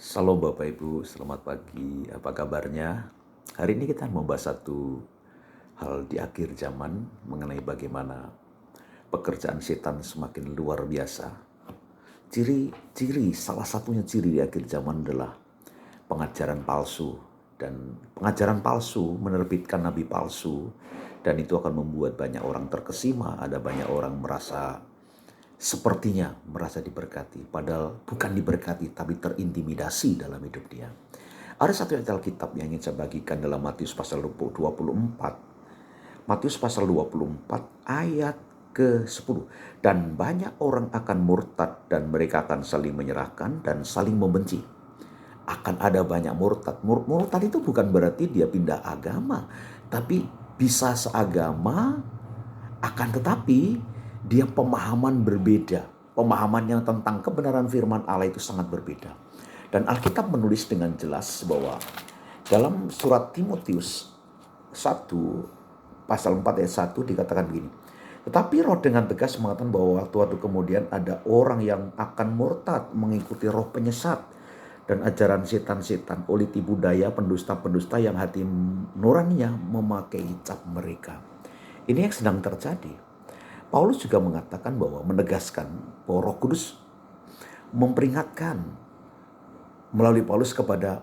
Salam Bapak Ibu, selamat pagi. Apa kabarnya? Hari ini kita membahas satu hal di akhir zaman mengenai bagaimana pekerjaan setan semakin luar biasa. Salah satunya ciri di akhir zaman adalah pengajaran palsu. Dan pengajaran palsu menerbitkan nabi palsu, dan itu akan membuat banyak orang terkesima, ada banyak orang sepertinya merasa diberkati, padahal bukan diberkati tapi terintimidasi dalam hidup dia. Ada satu ayat Alkitab yang ingin saya bagikan dalam Matius pasal 24. Matius pasal 24 ayat ke-10. Dan banyak orang akan murtad dan mereka akan saling menyerahkan dan saling membenci. Akan ada banyak murtad. Murtad itu bukan berarti dia pindah agama, tapi bisa seagama, akan tetapi dia pemahaman berbeda. Pemahaman yang tentang kebenaran firman Allah itu sangat berbeda. Dan Alkitab menulis dengan jelas bahwa dalam surat Timotius 1 pasal 4 ayat 1 dikatakan begini. Tetapi roh dengan tegas mengatakan bahwa waktu kemudian ada orang yang akan murtad mengikuti roh penyesat dan ajaran setan-setan, politi budaya, pendusta-pendusta yang hati nuraninya memakai cap mereka. Ini yang sedang terjadi. Paulus juga mengatakan bahwa menegaskan bahwa Roh Kudus memperingatkan melalui Paulus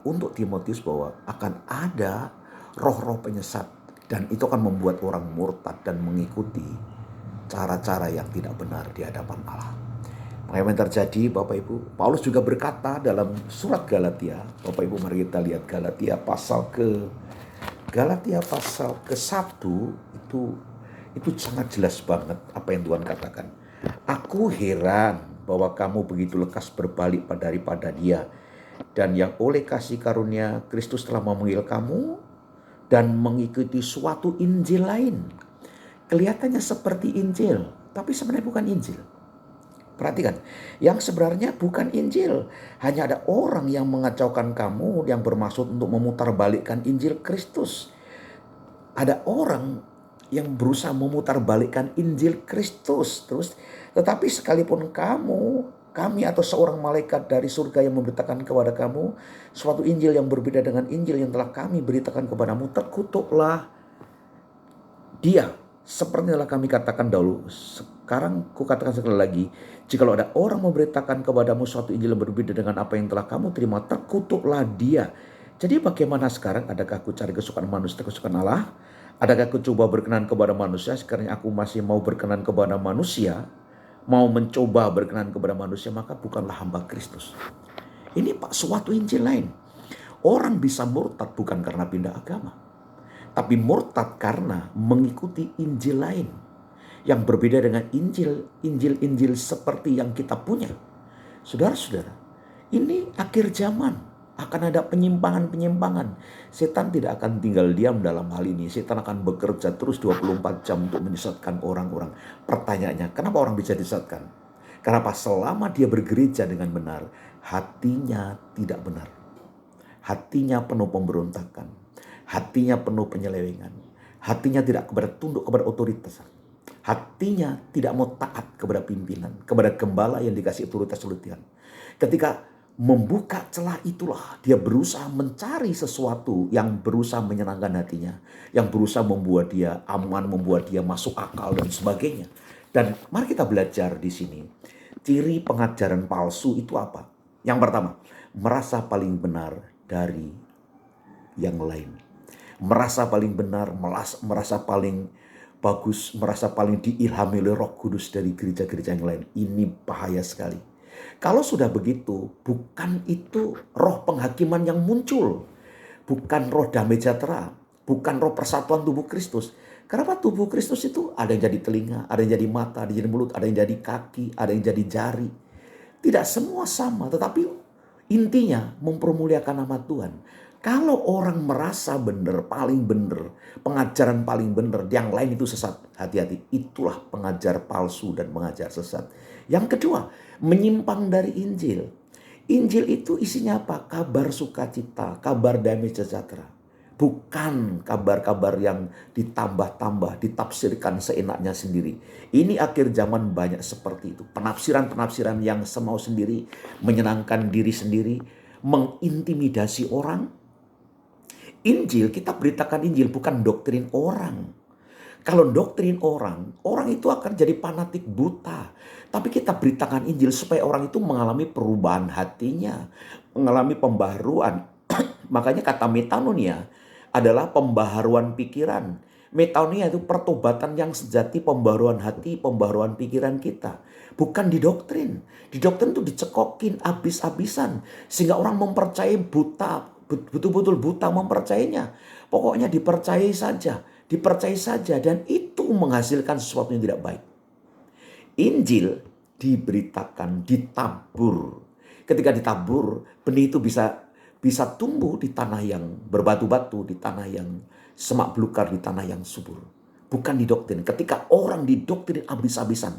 untuk Timotius bahwa akan ada roh-roh penyesat, dan itu akan membuat orang murtad dan mengikuti cara-cara yang tidak benar di hadapan Allah. Apa yang terjadi Bapak Ibu? Paulus juga berkata dalam surat Galatia. Bapak Ibu, mari kita lihat Galatia pasal ke-1 itu sangat jelas banget apa yang Tuhan katakan. Aku heran bahwa kamu begitu lekas berbalik daripada dia, dan yang oleh kasih karunia Kristus telah memanggil kamu dan mengikuti suatu Injil lain. Kelihatannya seperti Injil, tapi sebenarnya bukan Injil. Perhatikan, yang sebenarnya bukan Injil. Hanya ada orang yang mengacaukan kamu yang bermaksud untuk memutarbalikkan Injil Kristus. Ada orang yang berusaha memutarbalikkan Injil Kristus. Tetapi sekalipun kami atau seorang malaikat dari surga yang memberitakan kepada kamu suatu Injil yang berbeda dengan Injil yang telah kami beritakan kepadamu, terkutuklah dia. Seperti telah kami katakan dahulu, sekarang kukatakan sekali lagi, jikalau ada orang memberitakan kepadamu suatu Injil yang berbeda dengan apa yang telah kamu terima, terkutuklah dia. Jadi bagaimana sekarang? Adakah aku cari kesukaan manusia, kesukaan Allah? Adakah aku coba berkenan kepada manusia? Sekiranya aku masih mau berkenan kepada manusia, mau mencoba berkenan kepada manusia, maka bukanlah hamba Kristus. Ini suatu Injil lain. Orang bisa murtad bukan karena pindah agama, tapi murtad karena mengikuti Injil lain yang berbeda dengan Injil seperti yang kita punya. Saudara-saudara, ini akhir zaman. Akan ada penyimpangan-penyimpangan. Setan tidak akan tinggal diam dalam hal ini. Setan akan bekerja terus 24 jam untuk menyesatkan orang-orang. Pertanyaannya, kenapa orang bisa disesatkan? Kenapa selama dia bergereja dengan benar, hatinya tidak benar. Hatinya penuh pemberontakan. Hatinya penuh penyelewengan. Hatinya tidak tunduk kepada otoritas. Hatinya tidak mau taat kepada pimpinan, kepada gembala yang dikasih otoritas oleh Tuhan. Ketika membuka celah itulah dia berusaha mencari sesuatu yang berusaha menyenangkan hatinya, yang berusaha membuat dia aman, membuat dia masuk akal dan sebagainya. Dan mari kita belajar di sini. Ciri pengajaran palsu itu apa? Yang pertama, merasa paling benar dari yang lain. Merasa paling benar, merasa paling bagus, merasa paling diilhami oleh Roh Kudus dari gereja-gereja yang lain. Ini bahaya sekali. Kalau sudah begitu, bukan itu roh penghakiman yang muncul. Bukan roh damai sejahtera. Bukan roh persatuan tubuh Kristus. Kenapa tubuh Kristus itu ada yang jadi telinga, ada yang jadi mata, ada yang jadi mulut, ada yang jadi kaki, ada yang jadi jari. Tidak semua sama, tetapi intinya mempermuliakan nama Tuhan. Kalau orang merasa benar, paling benar, pengajaran paling benar, yang lain itu sesat, hati-hati. Itulah pengajar palsu dan pengajar sesat. Yang kedua, menyimpang dari Injil. Injil itu isinya apa? Kabar sukacita, kabar damai sejahtera. Bukan kabar-kabar yang ditambah-tambah, ditafsirkan seenaknya sendiri. Ini akhir zaman banyak seperti itu. Penafsiran-penafsiran yang semau sendiri, menyenangkan diri sendiri, mengintimidasi orang. Injil, kita beritakan Injil, bukan doktrin orang. Kalau doktrin orang, orang itu akan jadi fanatik buta. Tapi kita beritakan Injil supaya orang itu mengalami perubahan hatinya, mengalami pembaharuan. Makanya kata metanonia adalah pembaharuan pikiran. Metanonia itu pertobatan yang sejati, pembaharuan hati, pembaharuan pikiran kita. Bukan di doktrin. Di doktrin itu dicekokin habis-habisan. Sehingga orang mempercayai buta, betul-betul buta mempercayainya. Pokoknya dipercayai saja. Dipercayai saja, dan itu menghasilkan sesuatu yang tidak baik. Injil diberitakan, ditabur. Ketika ditabur, benih itu bisa tumbuh di tanah yang berbatu-batu, di tanah yang semak belukar, di tanah yang subur. Bukan didoktrin. Ketika orang didoktrin habis-habisan,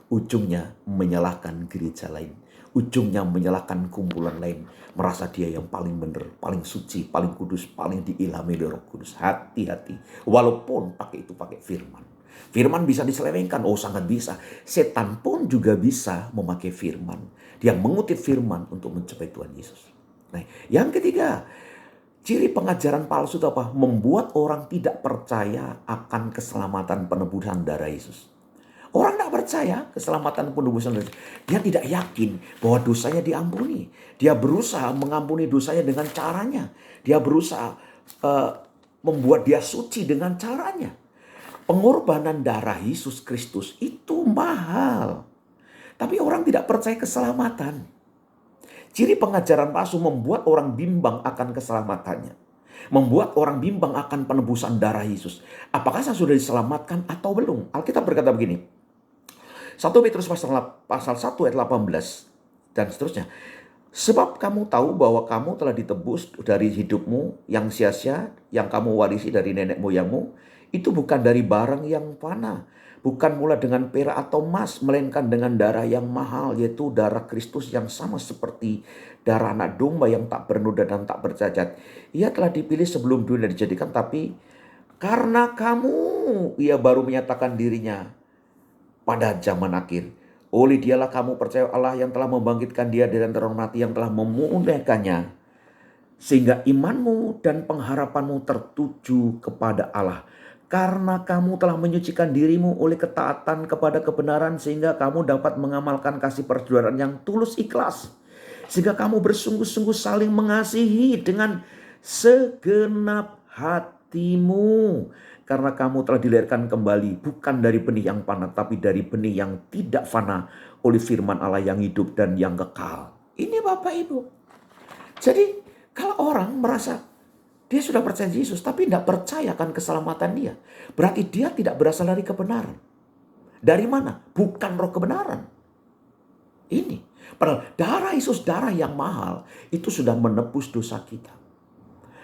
ujungnya menyalahkan gereja lain. Ujungnya menyalahkan kumpulan lain. Merasa dia yang paling benar, paling suci, paling kudus, paling diilhami oleh Roh Kudus. Hati-hati. Walaupun pakai firman. Firman bisa diselewengkan. Oh, sangat bisa. Setan pun juga bisa memakai firman. Dia mengutip firman untuk mencapai Tuhan Yesus. Nah, yang ketiga, ciri pengajaran palsu itu apa? Membuat orang tidak percaya akan keselamatan penebusan darah Yesus. Orang tidak percaya keselamatan penebusan dosa. Dia tidak yakin bahwa dosanya diampuni. Dia berusaha mengampuni dosanya dengan caranya. Dia berusaha membuat dia suci dengan caranya. Pengorbanan darah Yesus Kristus itu mahal. Tapi orang tidak percaya keselamatan. Ciri pengajaran palsu membuat orang bimbang akan keselamatannya. Membuat orang bimbang akan penebusan darah Yesus. Apakah saya sudah diselamatkan atau belum? Alkitab berkata begini. 1 Petrus pasal 1 ayat 18 dan seterusnya. Sebab kamu tahu bahwa kamu telah ditebus dari hidupmu yang sia-sia, yang kamu warisi dari nenek moyangmu. Itu bukan dari barang yang fana, bukan mula dengan perak atau emas, melainkan dengan darah yang mahal, yaitu darah Kristus yang sama seperti darah anak domba yang tak bernoda dan tak bercacat. Ia telah dipilih sebelum dunia dijadikan, tapi karena kamu, ia baru menyatakan dirinya pada zaman akhir. Oleh dialah kamu percaya Allah yang telah membangkitkan dia dari antara orang mati, yang telah memulihkannya, sehingga imanmu dan pengharapanmu tertuju kepada Allah. Karena kamu telah menyucikan dirimu oleh ketaatan kepada kebenaran, sehingga kamu dapat mengamalkan kasih persaudaraan yang tulus ikhlas. Sehingga kamu bersungguh-sungguh saling mengasihi dengan segenap hatimu. Karena kamu telah dilahirkan kembali, bukan dari benih yang fana, tapi dari benih yang tidak fana, oleh firman Allah yang hidup dan yang kekal. Ini Bapak Ibu. Jadi kalau orang merasa dia sudah percaya Yesus, tapi tidak percaya akan keselamatan dia, berarti dia tidak berasal dari kebenaran. Dari mana? Bukan roh kebenaran. Ini. Padahal darah Yesus, darah yang mahal, itu sudah menebus dosa kita.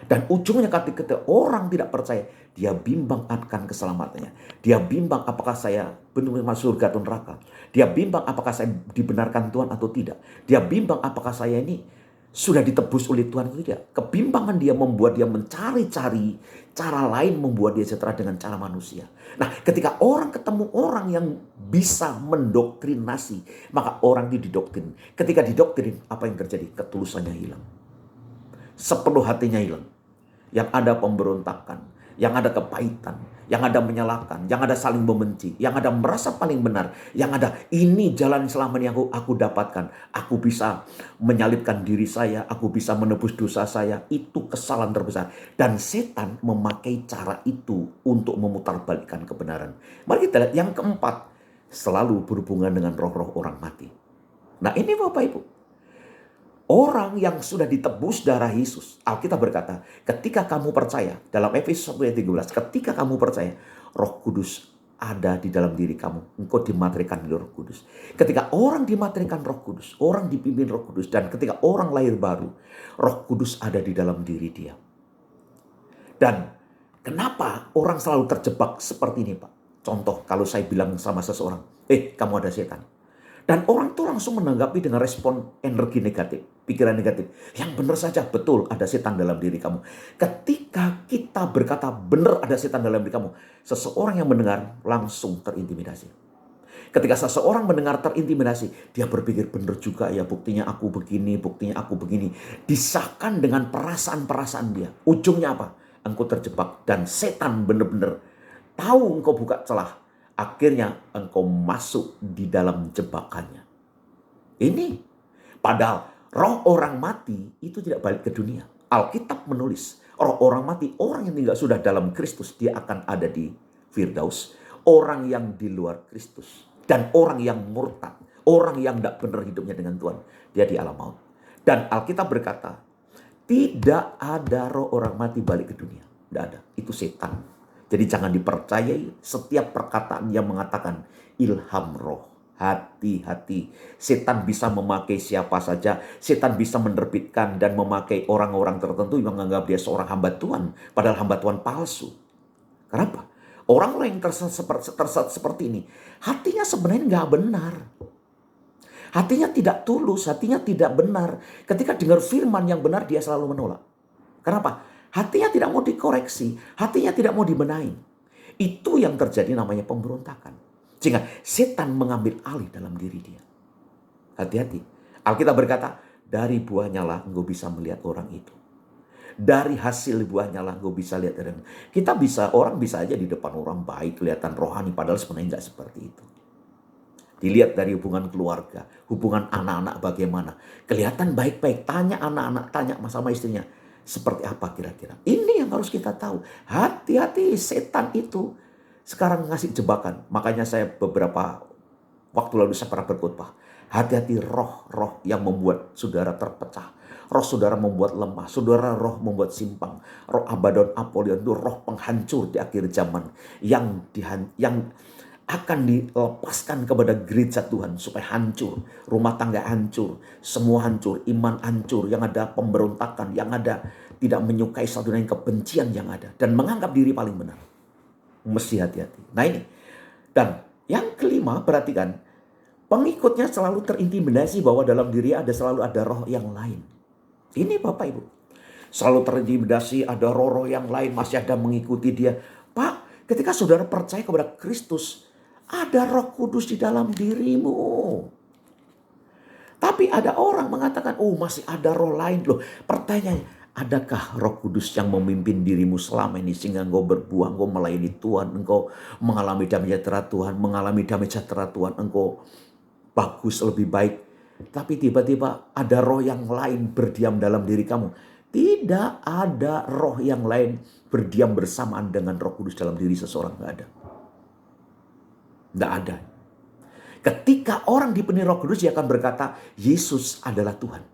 Dan ujungnya ketika orang tidak percaya, dia bimbang akan keselamatannya. Dia bimbang apakah saya benar-benar masuk surga atau neraka. Dia bimbang apakah saya dibenarkan Tuhan atau tidak. Dia bimbang apakah saya ini sudah ditebus oleh Tuhan atau tidak. Kebimbangan dia membuat dia mencari-cari cara lain membuat dia sejahtera dengan cara manusia. Nah, ketika orang ketemu orang yang bisa mendoktrinasi, maka orang itu didoktrin. Ketika didoktrin, apa yang terjadi? Ketulusannya hilang. Sepenuh hatinya hilang. Yang ada pemberontakan, yang ada kepahitan, yang ada menyalahkan, yang ada saling membenci, yang ada merasa paling benar, yang ada ini jalan selama ini aku dapatkan. Aku bisa menyalibkan diri saya, aku bisa menebus dosa saya. Itu kesalahan terbesar. Dan setan memakai cara itu untuk memutarbalikkan kebenaran. Mari kita lihat yang keempat, selalu berhubungan dengan roh-roh orang mati. Nah ini Bapak Ibu. Orang yang sudah ditebus darah Yesus, Alkitab berkata, ketika kamu percaya, dalam Efesus 1 ayat 13, ketika kamu percaya, Roh Kudus ada di dalam diri kamu. Engkau dimaterikan oleh Roh Kudus. Ketika orang dimaterikan Roh Kudus, orang dipimpin Roh Kudus, dan ketika orang lahir baru, Roh Kudus ada di dalam diri dia. Dan kenapa orang selalu terjebak seperti ini, Pak? Contoh, kalau saya bilang sama seseorang, kamu ada setan. Dan orang tuh langsung menanggapi dengan respon energi negatif, pikiran negatif. Yang benar saja, betul ada setan dalam diri kamu. Ketika kita berkata benar ada setan dalam diri kamu, seseorang yang mendengar langsung terintimidasi. Ketika seseorang mendengar terintimidasi, dia berpikir benar juga ya, buktinya aku begini, buktinya aku begini. Disahkan dengan perasaan-perasaan dia. Ujungnya apa? Engkau terjebak dan setan benar-benar tahu engkau buka celah. Akhirnya engkau masuk di dalam jebakannya. Ini padahal roh orang mati itu tidak balik ke dunia. Alkitab menulis, roh orang mati, orang yang tinggal sudah dalam Kristus, dia akan ada di Firdaus. Orang yang di luar Kristus dan orang yang murtad, orang yang tidak benar hidupnya dengan Tuhan, dia di alam maut. Dan Alkitab berkata, tidak ada roh orang mati balik ke dunia. Tidak ada, itu setan. Jadi jangan dipercayai setiap perkataan yang mengatakan ilham roh. Hati-hati, setan bisa memakai siapa saja. Setan bisa menerbitkan dan memakai orang-orang tertentu yang menganggap dia seorang hamba Tuhan, padahal hamba Tuhan palsu. Kenapa? Orang-orang yang tersesat seperti ini, hatinya sebenarnya nggak benar. Hatinya tidak tulus, hatinya tidak benar. Ketika dengar firman yang benar, dia selalu menolak. Kenapa? Hatinya tidak mau dikoreksi, hatinya tidak mau dibenahi. Itu yang terjadi, namanya pemberontakan. Sehingga setan mengambil alih dalam diri dia. Hati-hati. Alkitab berkata, dari buahnya lah engkau bisa melihat orang itu. Dari hasil buahnya lah engkau bisa lihat orang. Orang bisa aja di depan orang baik, kelihatan rohani, padahal sebenarnya nggak seperti itu. Dilihat dari hubungan keluarga, hubungan anak-anak bagaimana. Kelihatan baik-baik, tanya anak-anak, tanya sama istrinya. Seperti apa kira-kira? Ini yang harus kita tahu. Hati-hati, setan itu sekarang ngasih jebakan. Makanya saya beberapa waktu lalu saya pernah berkhotbah. Hati-hati roh-roh yang membuat saudara terpecah. Roh saudara membuat lemah. Saudara roh membuat simpang. Roh Abaddon Apollyon itu roh penghancur di akhir zaman. Yang akan dilepaskan kepada gereja Tuhan supaya hancur. Rumah tangga hancur. Semua hancur. Iman hancur. Yang ada pemberontakan. Yang ada tidak menyukai satu dan kebencian yang ada. Dan menganggap diri paling benar. Mesti hati-hati. Nah ini. Dan yang kelima, perhatikan. Pengikutnya selalu terintimidasi bahwa dalam diri selalu ada roh yang lain. Ini Bapak Ibu. Selalu terintimidasi, ada roh-roh yang lain masih ada mengikuti dia. Pak, ketika saudara percaya kepada Kristus, ada Roh Kudus di dalam dirimu. Tapi ada orang mengatakan, oh masih ada roh lain loh. Pertanyaannya, adakah Roh Kudus yang memimpin dirimu selama ini sehingga engkau berbuah, engkau melayani Tuhan, engkau mengalami damai sejahtera Tuhan, mengalami damai sejahtera Tuhan, engkau bagus, lebih baik. Tapi tiba-tiba ada roh yang lain berdiam dalam diri kamu. Tidak ada roh yang lain berdiam bersamaan dengan Roh Kudus dalam diri seseorang. Tidak ada. Tidak ada. Ketika orang dipenuhi Roh Kudus, dia akan berkata, Yesus adalah Tuhan.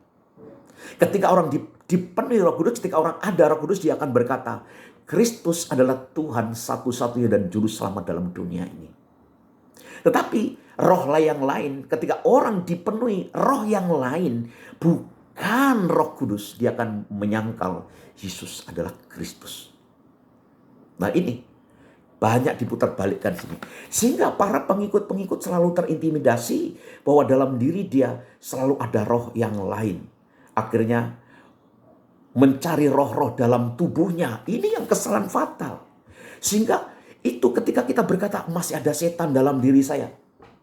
Ketika orang dipenuhi Roh Kudus, ketika orang ada Roh Kudus, dia akan berkata, Kristus adalah Tuhan satu-satunya dan juru selamat dalam dunia ini. Tetapi roh yang lain, ketika orang dipenuhi roh yang lain, bukan Roh Kudus, dia akan menyangkal Yesus adalah Kristus. Nah ini banyak diputar balikkan sini. Sehingga para pengikut-pengikut selalu terintimidasi bahwa dalam diri dia selalu ada roh yang lain. Akhirnya mencari roh-roh dalam tubuhnya. Ini yang kesalahan fatal. Sehingga itu ketika kita berkata masih ada setan dalam diri saya,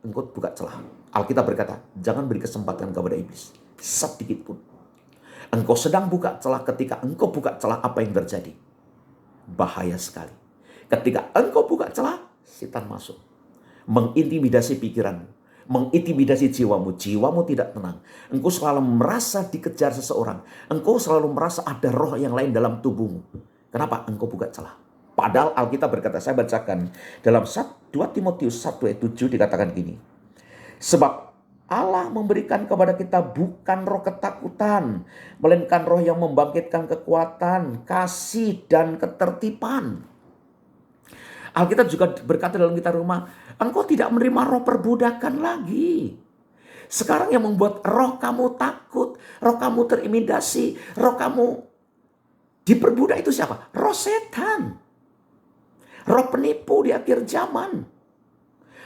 engkau buka celah. Alkitab berkata, jangan beri kesempatan kepada iblis sedikit pun. Engkau sedang buka celah, ketika engkau buka celah, apa yang terjadi? Bahaya sekali. Ketika engkau buka celah, setan masuk. Mengintimidasi pikiranmu, mengintimidasi jiwamu. Jiwamu tidak tenang. Engkau selalu merasa dikejar seseorang. Engkau selalu merasa ada roh yang lain dalam tubuhmu. Kenapa? Engkau buka celah. Padahal Alkitab berkata, saya bacakan dalam 2 Timotius 1 ayat 7 dikatakan gini. Sebab Allah memberikan kepada kita bukan roh ketakutan, melainkan roh yang membangkitkan kekuatan, kasih, dan ketertiban. Alkitab juga berkata dalam kitab Roma, engkau tidak menerima roh perbudakan lagi. Sekarang yang membuat roh kamu takut, roh kamu terintimidasi, roh kamu diperbudak itu siapa? Roh setan. Roh penipu di akhir zaman.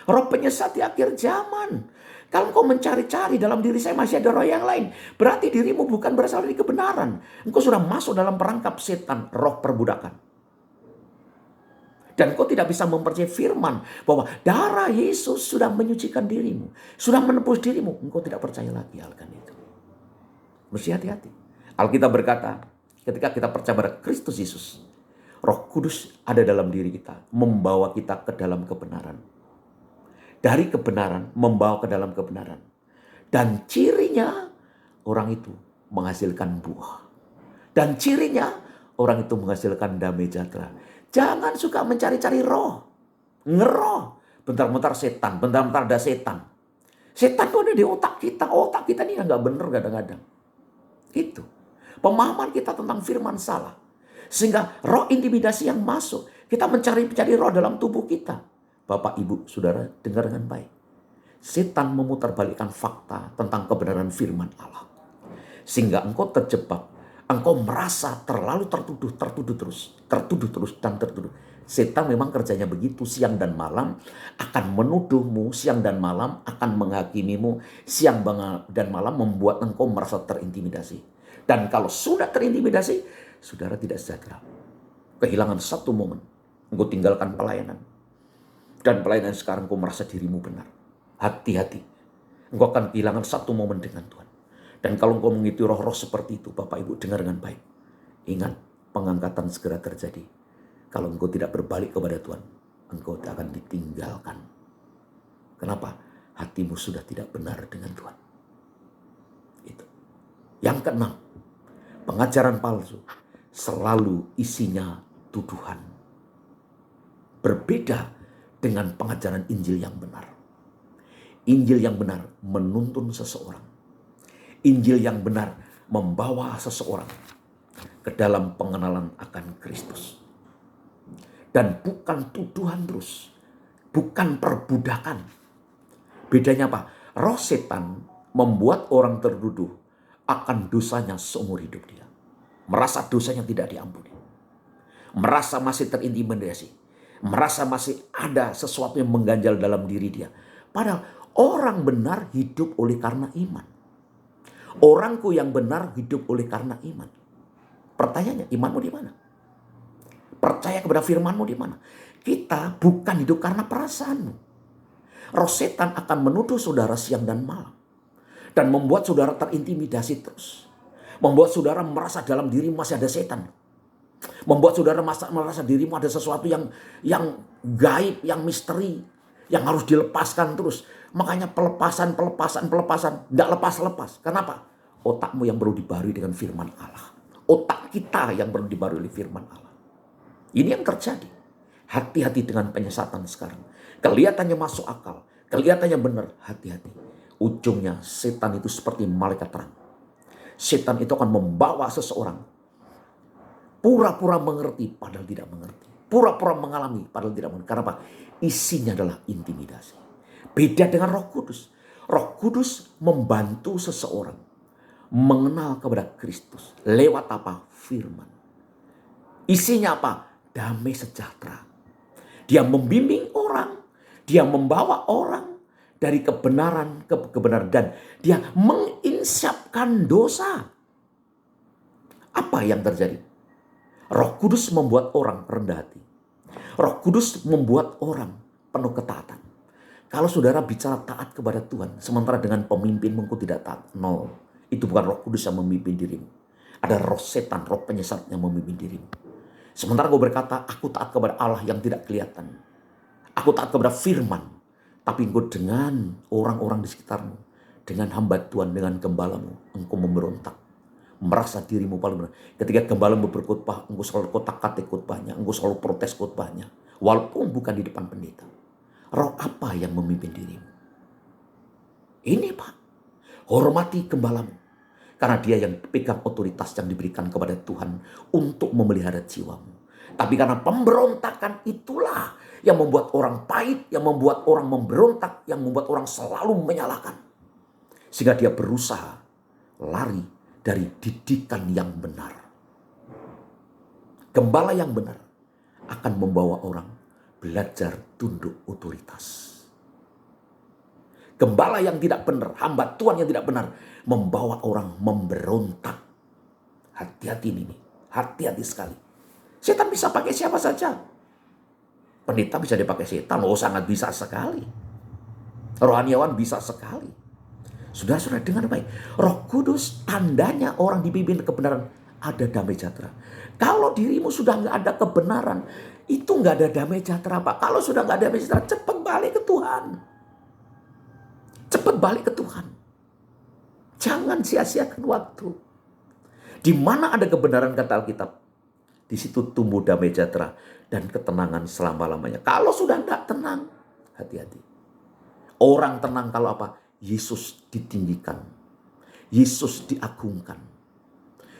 Roh penyesat di akhir zaman. Kalau engkau mencari-cari dalam diri saya masih ada roh yang lain, berarti dirimu bukan berasal dari kebenaran. Engkau sudah masuk dalam perangkap setan, roh perbudakan. Dan kau tidak bisa mempercayai firman bahwa darah Yesus sudah menyucikan dirimu, sudah menebus dirimu. Engkau tidak percaya lagi akan itu. Mesti hati-hati. Alkitab berkata, ketika kita percaya pada Kristus Yesus, Roh Kudus ada dalam diri kita, membawa kita ke dalam kebenaran. Dari kebenaran, membawa ke dalam kebenaran. Dan cirinya, orang itu menghasilkan buah. Dan cirinya, orang itu menghasilkan damai sejahtera. Jangan suka mencari-cari roh. Ngeroh. Bentar-bentar setan, bentar-bentar ada setan. Setan itu ada di otak kita. Otak kita ini nggak bener kadang-kadang. Itu. Pemahaman kita tentang firman salah. Sehingga roh intimidasi yang masuk. Kita mencari roh dalam tubuh kita. Bapak, Ibu, Saudara, dengar dengan baik. Setan memutarbalikkan fakta tentang kebenaran firman Allah. Sehingga engkau terjebak. Engkau merasa terlalu tertuduh terus. Setan memang kerjanya begitu, siang dan malam akan menuduhmu, siang dan malam akan menghakimimu, siang dan malam membuat engkau merasa terintimidasi. Dan kalau sudah terintimidasi, saudara tidak sejahtera. Kehilangan satu momen, engkau tinggalkan pelayanan. Dan pelayanan sekarang engkau merasa dirimu benar. Hati-hati, engkau akan kehilangan satu momen dengan Tuhan. Dan kalau engkau mengikuti roh-roh seperti itu, Bapak Ibu dengar dengan baik. Ingat, pengangkatan segera terjadi. Kalau engkau tidak berbalik kepada Tuhan, engkau akan ditinggalkan. Kenapa? Hatimu sudah tidak benar dengan Tuhan. Itu. Yang keenam, pengajaran palsu selalu isinya tuduhan. Berbeda dengan pengajaran Injil yang benar. Injil yang benar menuntun seseorang. Injil yang benar membawa seseorang ke dalam pengenalan akan Kristus. Dan bukan tuduhan terus. Bukan perbudakan. Bedanya apa? Roh setan membuat orang tertuduh akan dosanya seumur hidup dia. Merasa dosanya tidak diampuni. Merasa masih terintimidasi. Merasa masih ada sesuatu yang mengganjal dalam diri dia. Padahal orang benar hidup oleh karena iman. Orangku yang benar hidup oleh karena iman. Pertanyaannya, imanmu di mana? Percaya kepada firmanmu di mana? Kita bukan hidup karena perasaanmu. Roh setan akan menuduh saudara siang dan malam. Dan membuat saudara terintimidasi terus. Membuat saudara merasa dalam dirimu masih ada setan. Membuat saudara merasa dirimu ada sesuatu yang gaib, yang misteri. Yang harus dilepaskan terus. Makanya pelepasan. Tidak lepas-lepas. Kenapa? Otakmu yang perlu dibarui dengan firman Allah. Otak kita yang perlu dibarui oleh firman Allah. Ini yang terjadi. Hati-hati dengan penyesatan sekarang. Kelihatannya masuk akal. Kelihatannya benar. Hati-hati. Ujungnya setan itu seperti malaikat terang. Setan itu akan membawa seseorang. Pura-pura mengerti padahal tidak mengerti. Pura-pura mengalami padahal tidak mengerti. Karena apa? Isinya adalah intimidasi. Beda dengan Roh Kudus. Roh Kudus membantu seseorang mengenal kepada Kristus. Lewat apa? Firman. Isinya apa? Damai sejahtera. Dia membimbing orang. Dia membawa orang dari kebenaran ke kebenaran. Dan dia menginsapkan dosa. Apa yang terjadi? Roh Kudus membuat orang rendah hati. Roh Kudus membuat orang penuh ketaatan. Kalau saudara bicara taat kepada Tuhan, sementara dengan pemimpinmu engkau tidak taat, no. Itu bukan Roh Kudus yang memimpin dirimu. Ada roh setan, roh penyesat yang memimpin dirimu. Sementara kau berkata, aku taat kepada Allah yang tidak kelihatan. Aku taat kepada firman. Tapi engkau dengan orang-orang di sekitarmu, dengan hamba Tuhan, dengan gembalamu, engkau memberontak. Merasa dirimu paling benar. Ketika gembalamu berkhotbah, engkau selalu kotak-katik khotbahnya, engkau selalu protes khotbahnya. Walaupun bukan di depan pendeta. Roh apa yang memimpin dirimu? Ini Pak. Hormati gembalamu. Karena dia yang pegang otoritas yang diberikan kepada Tuhan untuk memelihara jiwamu. Tapi karena pemberontakan itulah yang membuat orang pahit, yang membuat orang memberontak, yang membuat orang selalu menyalahkan. Sehingga dia berusaha lari dari didikan yang benar. Gembala yang benar akan membawa orang belajar tunduk otoritas. Gembala yang tidak benar, hamba Tuhan yang tidak benar, membawa orang memberontak. Hati-hati ini, hati-hati sekali. Setan bisa pakai siapa saja. Pendeta bisa dipakai setan, sangat bisa sekali. Rohaniawan bisa sekali. Saudara-saudara dengar baik. Roh Kudus tandanya orang dipimpin kebenaran, ada damai sejahtera. Kalau dirimu sudah nggak ada kebenaran, itu nggak ada damai sejahtera, Pak. Kalau sudah nggak ada damai sejahtera, cepat balik ke Tuhan. Cepat balik ke Tuhan. Jangan sia-siakan waktu. Di mana ada kebenaran kata Alkitab, di situ tumbuh damai sejahtera dan ketenangan selama-lamanya. Kalau sudah tidak tenang, hati-hati. Orang tenang kalau apa? Yesus ditinggikan. Yesus diagungkan.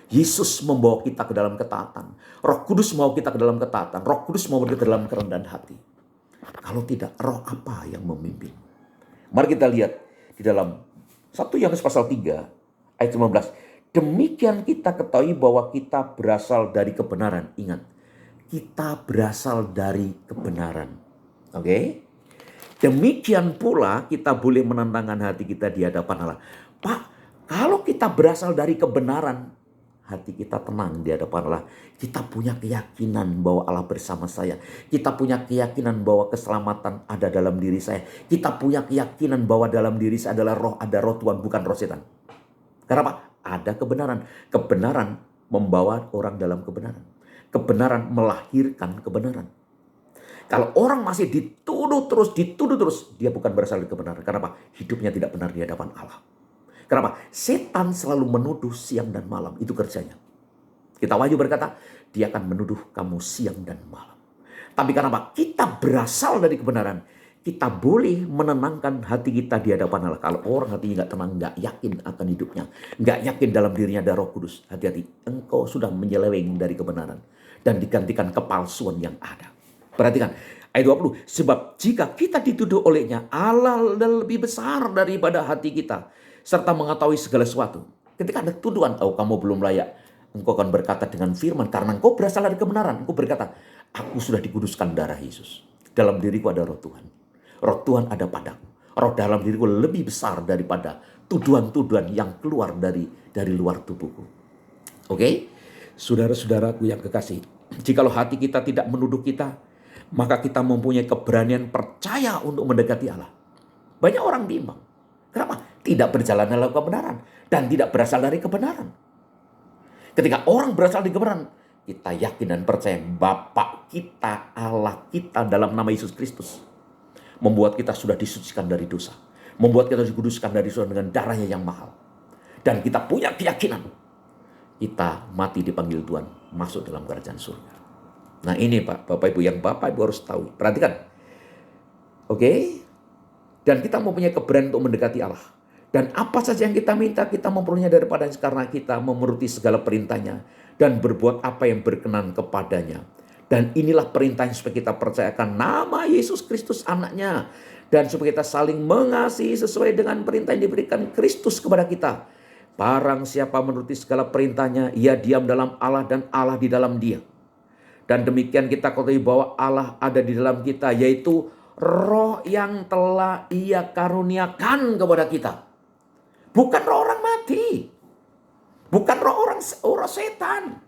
Yesus membawa kita ke dalam ketaatan. Roh Kudus membawa kita ke dalam ketaatan. Roh Kudus membawa kita ke dalam kerendahan hati. Kalau tidak, roh apa yang memimpin? Mari kita lihat di dalam 1 Yohanes pasal 3 ayat 15. Demikian kita ketahui bahwa kita berasal dari kebenaran. Ingat, kita berasal dari kebenaran. Oke? Demikian pula kita boleh menenangkan hati kita di hadapan Allah. Pak, kalau kita berasal dari kebenaran, hati kita tenang di hadapan Allah. Kita punya keyakinan bahwa Allah bersama saya. Kita punya keyakinan bahwa keselamatan ada dalam diri saya. Kita punya keyakinan bahwa dalam diri saya adalah roh, ada roh Tuhan, bukan roh setan. Kenapa? Ada kebenaran. Kebenaran membawa orang dalam kebenaran. Kebenaran melahirkan kebenaran. Kalau orang masih dituduh terus, dia bukan berasal dari kebenaran. Kenapa? Hidupnya tidak benar di hadapan Allah. Kenapa? Setan selalu menuduh siang dan malam. Itu kerjanya. Kita Wahyu berkata, dia akan menuduh kamu siang dan malam. Tapi kenapa? Kita berasal dari kebenaran. Kita boleh menenangkan hati kita di hadapan Allah. Kalau orang hatinya nggak tenang, nggak yakin akan hidupnya, nggak yakin dalam dirinya ada Roh Kudus, hati-hati, engkau sudah menyeleweng dari kebenaran dan digantikan kepalsuan yang ada. Perhatikan ayat 20. Sebab jika kita dituduh olehnya, Allah lebih besar daripada hati kita, serta mengetahui segala sesuatu. Ketika ada tuduhan, kamu belum layak, engkau akan berkata dengan firman, karena engkau berasal dari kebenaran. Engkau berkata, aku sudah dikuduskan darah Yesus. Dalam diriku ada roh Tuhan. Roh Tuhan ada padaku. Roh dalam diriku lebih besar daripada tuduhan-tuduhan yang keluar dari luar tubuhku. Oke? Saudara-saudaraku yang kekasih, jikalau hati kita tidak menuduh kita, maka kita mempunyai keberanian percaya untuk mendekati Allah. Banyak orang bimbang. Kenapa? Tidak berjalan dalam kebenaran dan tidak berasal dari kebenaran. Ketika orang berasal dari kebenaran, kita yakin dan percaya Bapa kita, Allah kita dalam nama Yesus Kristus membuat kita sudah disucikan dari dosa, membuat kita dikuduskan dari dosa dengan darahnya yang mahal. Dan kita punya keyakinan kita mati dipanggil Tuhan, masuk dalam kerajaan surga. Nah ini Pak, Bapak Ibu, yang Bapak Ibu harus tahu. Perhatikan. Oke? Dan kita mempunyai keberanian untuk mendekati Allah. Dan apa saja yang kita minta, kita memperolehnya daripadanya karena kita memenuhi segala perintahnya dan berbuat apa yang berkenan kepadanya. Dan inilah perintahnya supaya kita percayakan nama Yesus Kristus anaknya. Dan supaya kita saling mengasihi sesuai dengan perintah yang diberikan Kristus kepada kita. Barang siapa menuruti segala perintahnya, ia diam dalam Allah dan Allah di dalam dia. Dan demikian kita ketahui bahwa Allah ada di dalam kita, yaitu roh yang telah ia karuniakan kepada kita. Bukan roh orang mati. Bukan roh orang setan.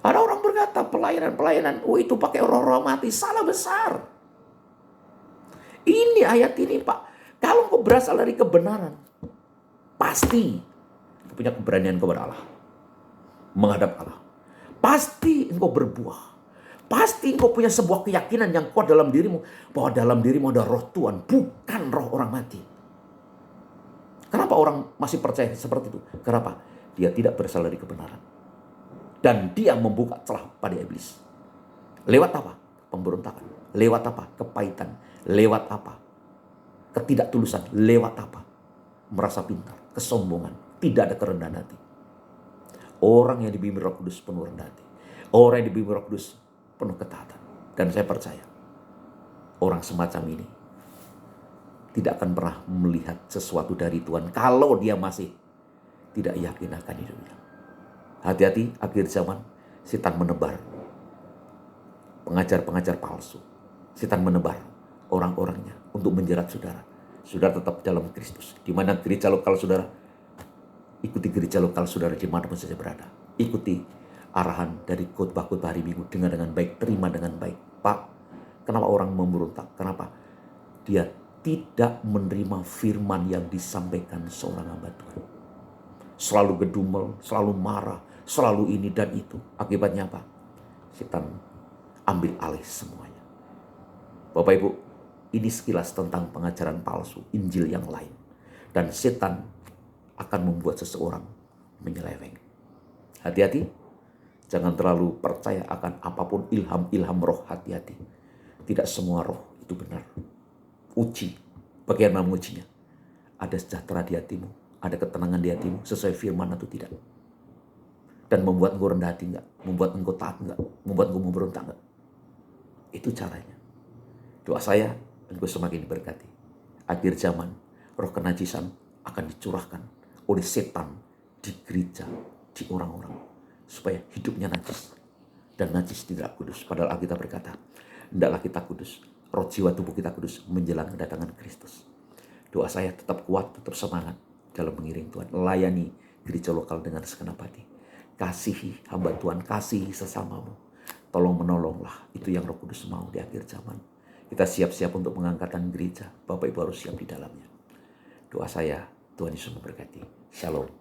Ada orang berkata pelayanan, itu pakai roh-roh mati. Salah besar. Ini ayat ini Pak. Kalau engkau berasal dari kebenaran, pasti engkau punya keberanian kepada Allah. Menghadap Allah. Pasti engkau berbuah. Pasti engkau punya sebuah keyakinan yang kuat dalam dirimu. Bahwa dalam dirimu ada roh Tuhan. Bukan roh orang mati. Kenapa orang masih percaya seperti itu? Kenapa? Dia tidak berasal dari kebenaran. Dan dia membuka celah pada iblis. Lewat apa? Pemberontakan. Lewat apa? Kepahitan. Lewat apa? Ketidaktulusan. Lewat apa? Merasa pintar. Kesombongan. Tidak ada kerendahan hati. Orang yang dibimbing Roh Kudus penuh rendah hati. Orang yang dibimbing Roh Kudus penuh ketaatan. Dan saya percaya orang semacam ini tidak akan pernah melihat sesuatu dari Tuhan kalau dia masih tidak yakin akan hidupnya. Hati-hati, akhir zaman setan menebar pengajar-pengajar palsu. Setan menebar orang-orangnya untuk menjerat saudara. Saudara tetap dalam Kristus. Di mana gereja lokal saudara, ikuti gereja lokal saudara dimanapun saja berada. Ikuti arahan dari khotbah-khotbah hari Minggu, dengar dengan baik, terima dengan baik. Pak, Kenapa orang memberontak? Kenapa? Dia tidak menerima firman yang disampaikan seorang hamba Tuhan. Selalu gedumel, selalu marah, selalu ini dan itu. Akibatnya apa? Setan ambil alih semuanya. Bapak Ibu, ini sekilas tentang pengajaran palsu, Injil yang lain. Dan setan akan membuat seseorang menyeleweng. Hati-hati, jangan terlalu percaya akan apapun ilham-ilham roh, hati-hati. Tidak semua roh itu benar. Uji, bagaimana mengujinya? Ada sejahtera di hatimu, ada ketenangan di hatimu, sesuai firman atau tidak. Dan membuat engkau rendah hati enggak? Membuat engkau taat enggak? Membuat engkau memberontak enggak? Itu caranya. Doa saya, engkau semakin diberkati. Akhir zaman, roh kenajisan akan dicurahkan oleh setan di gereja, di orang-orang. Supaya hidupnya najis. Dan najis tidak kudus. Padahal Alkitab berkata, hendaklah kita kudus. Roh jiwa tubuh kita kudus menjelang kedatangan Kristus. Doa saya tetap kuat, tetap semangat dalam mengiring Tuhan. Layani gereja lokal dengan segenap hati. Kasihi hamba Tuhan, kasihi sesamamu. Tolong menolonglah, itu yang Roh Kudus mau di akhir zaman. Kita siap-siap untuk pengangkatan gereja. Bapak Ibu harus siap di dalamnya. Doa saya, Tuhan Yesus memberkati. Shalom.